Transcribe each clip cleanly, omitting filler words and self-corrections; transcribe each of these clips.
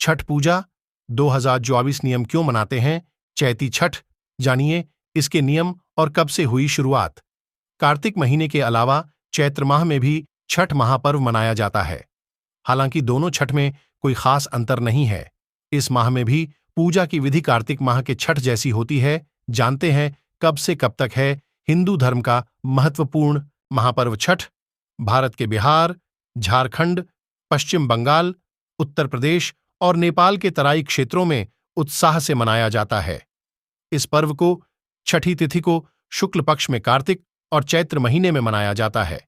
छठ पूजा 2024 नियम क्यों मनाते हैं? चैती छठ, जानिए इसके नियम और कब से हुई शुरुआत। कार्तिक महीने के अलावा चैत्र माह में भी छठ महापर्व मनाया जाता है। हालांकि दोनों छठ में कोई खास अंतर नहीं है। इस माह में भी पूजा की विधि कार्तिक माह के छठ जैसी होती है। जानते हैं कब से कब तक है हिंदू धर्म का महत्वपूर्ण महापर्व छठ। भारत के बिहार, झारखंड, पश्चिम बंगाल, उत्तर प्रदेश और नेपाल के तराई क्षेत्रों में उत्साह से मनाया जाता है। इस पर्व को छठी तिथि को शुक्ल पक्ष में कार्तिक और चैत्र महीने में मनाया जाता है।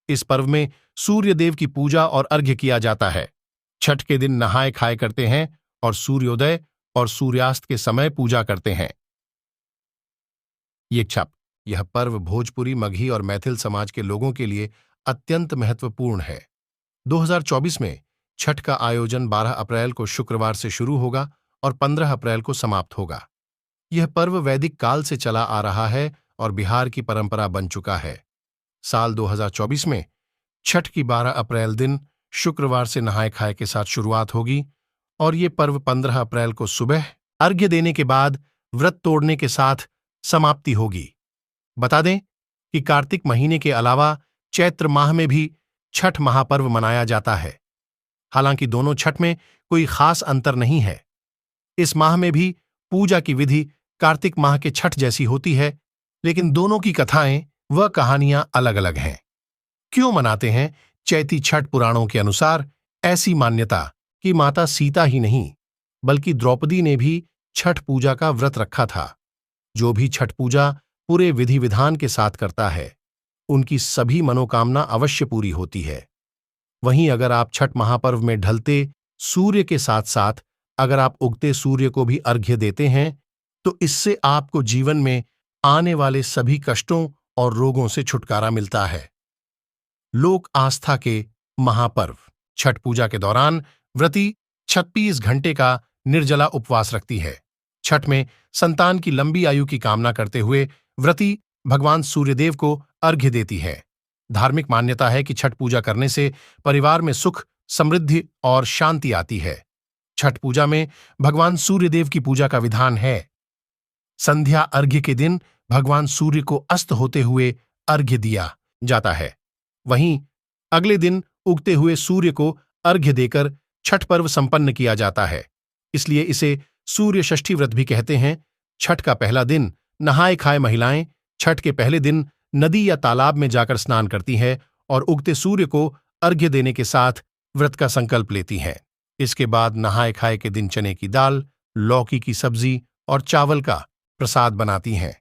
इस पर्व में सूर्य देव की पूजा और अर्घ्य किया जाता है। छठ के दिन नहाए खाए करते हैं और सूर्योदय और सूर्यास्त के समय पूजा करते हैं। यह पर्व भोजपुरी, मगही और मैथिल समाज के लोगों के लिए अत्यंत महत्वपूर्ण है। 2024 में छठ का आयोजन 12 अप्रैल को शुक्रवार से शुरू होगा और 15 अप्रैल को समाप्त होगा। यह पर्व वैदिक काल से चला आ रहा है और बिहार की परंपरा बन चुका है। साल 2024 में छठ की 12 अप्रैल दिन शुक्रवार से नहाए खाए के साथ शुरुआत होगी और ये पर्व 15 अप्रैल को सुबह अर्घ्य देने के बाद व्रत तोड़ने के साथ समाप्ति होगी। बता दें कि कार्तिक महीने के अलावा चैत्र माह में भी छठ महापर्व मनाया जाता है। हालांकि दोनों छठ में कोई खास अंतर नहीं है। इस माह में भी पूजा की विधि कार्तिक माह के छठ जैसी होती है, लेकिन दोनों की कथाएं व कहानियां अलग अलग हैं। क्यों मनाते हैं चैती छठ? पुराणों के अनुसार ऐसी मान्यता कि माता सीता ही नहीं बल्कि द्रौपदी ने भी छठ पूजा का व्रत रखा था। जो भी छठ पूजा पूरे विधि विधान के साथ करता है, उनकी सभी मनोकामना अवश्य पूरी होती है। वहीं अगर आप छठ महापर्व में ढलते सूर्य के साथ साथ अगर आप उगते सूर्य को भी अर्घ्य देते हैं, तो इससे आपको जीवन में आने वाले सभी कष्टों और रोगों से छुटकारा मिलता है। लोक आस्था के महापर्व छठ पूजा के दौरान व्रती 36 घंटे का निर्जला उपवास रखती है। छठ में संतान की लंबी आयु की कामना करते हुए व्रती भगवान सूर्यदेव को अर्घ्य देती है। धार्मिक मान्यता है कि छठ पूजा करने से परिवार में सुख, समृद्धि और शांति आती है। छठ पूजा में भगवान सूर्यदेव की पूजा का विधान है। संध्या अर्घ्य के दिन भगवान सूर्य को अस्त होते हुए अर्घ्य दिया जाता है। वहीं अगले दिन उगते हुए सूर्य को अर्घ्य देकर छठ पर्व संपन्न किया जाता है। इसलिए इसे सूर्य षष्ठी व्रत भी कहते हैं। छठ का पहला दिन नहाए खाए महिलाएं छठ के पहले दिन नदी या तालाब में जाकर स्नान करती हैं और उगते सूर्य को अर्घ्य देने के साथ व्रत का संकल्प लेती हैं। इसके बाद नहाए खाए के दिन चने की दाल, लौकी की सब्जी और चावल का प्रसाद बनाती हैं।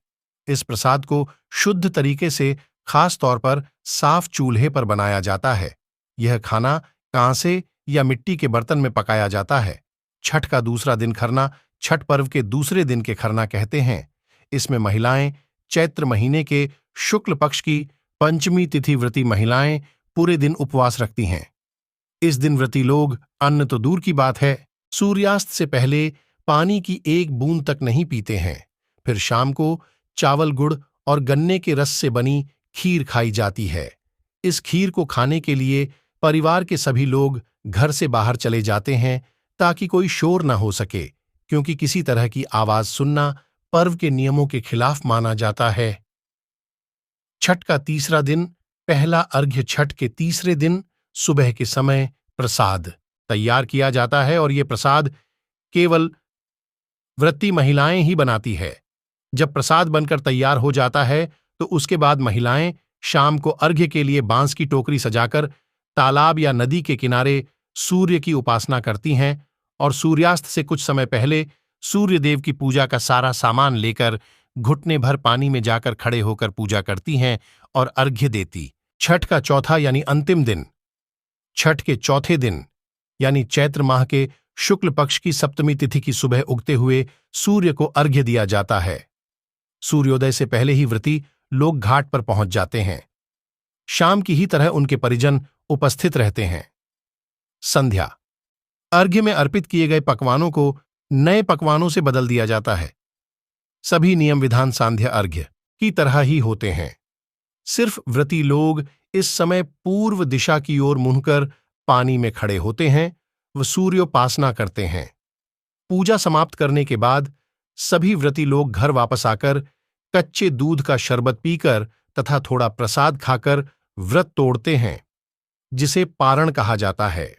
इस प्रसाद को शुद्ध तरीके से खास तौर पर साफ चूल्हे पर बनाया जाता है। यह खाना कांसे या मिट्टी के बर्तन में पकाया जाता है। छठ का दूसरा दिन खरना छठ पर्व के दूसरे दिन के खरना कहते हैं। इसमें महिलाएं चैत्र महीने के शुक्ल पक्ष की पंचमी तिथि व्रती महिलाएं पूरे दिन उपवास रखती हैं। इस दिन व्रती लोग अन्न तो दूर की बात है, सूर्यास्त से पहले पानी की एक बूंद तक नहीं पीते हैं। फिर शाम को चावल, गुड़ और गन्ने के रस से बनी खीर खाई जाती है। इस खीर को खाने के लिए परिवार के सभी लोग घर से बाहर चले जाते हैं ताकि कोई शोर न हो सके, क्योंकि किसी तरह की आवाज सुनना पर्व के नियमों के खिलाफ माना जाता है। छठ का तीसरा दिन पहला अर्घ्य छठ के तीसरे दिन सुबह के समय प्रसाद तैयार किया जाता है और ये प्रसाद केवल व्रती महिलाएं ही बनाती है। जब प्रसाद बनकर तैयार हो जाता है तो उसके बाद महिलाएं शाम को अर्घ्य के लिए बांस की टोकरी सजाकर तालाब या नदी के किनारे सूर्य की उपासना करती हैं और सूर्यास्त से कुछ समय पहले सूर्य देव की पूजा का सारा सामान लेकर घुटने भर पानी में जाकर खड़े होकर पूजा करती हैं और अर्घ्य देती। छठ का चौथा यानी अंतिम दिन छठ के चौथे दिन यानी चैत्र माह के शुक्ल पक्ष की सप्तमी तिथि की सुबह उगते हुए सूर्य को अर्घ्य दिया जाता है। सूर्योदय से पहले ही व्रती लोग घाट पर पहुंच जाते हैं। शाम की ही तरह उनके परिजन उपस्थित रहते हैं। संध्या अर्घ्य में अर्पित किए गए पकवानों को नए पकवानों से बदल दिया जाता है। सभी नियम विधान सांध्य अर्घ्य की तरह ही होते हैं। सिर्फ व्रती लोग इस समय पूर्व दिशा की ओर मुड़कर पानी में खड़े होते हैं व सूर्योपासना करते हैं। पूजा समाप्त करने के बाद सभी व्रती लोग घर वापस आकर कच्चे दूध का शरबत पीकर तथा थोड़ा प्रसाद खाकर व्रत तोड़ते हैं, जिसे पारण कहा जाता है।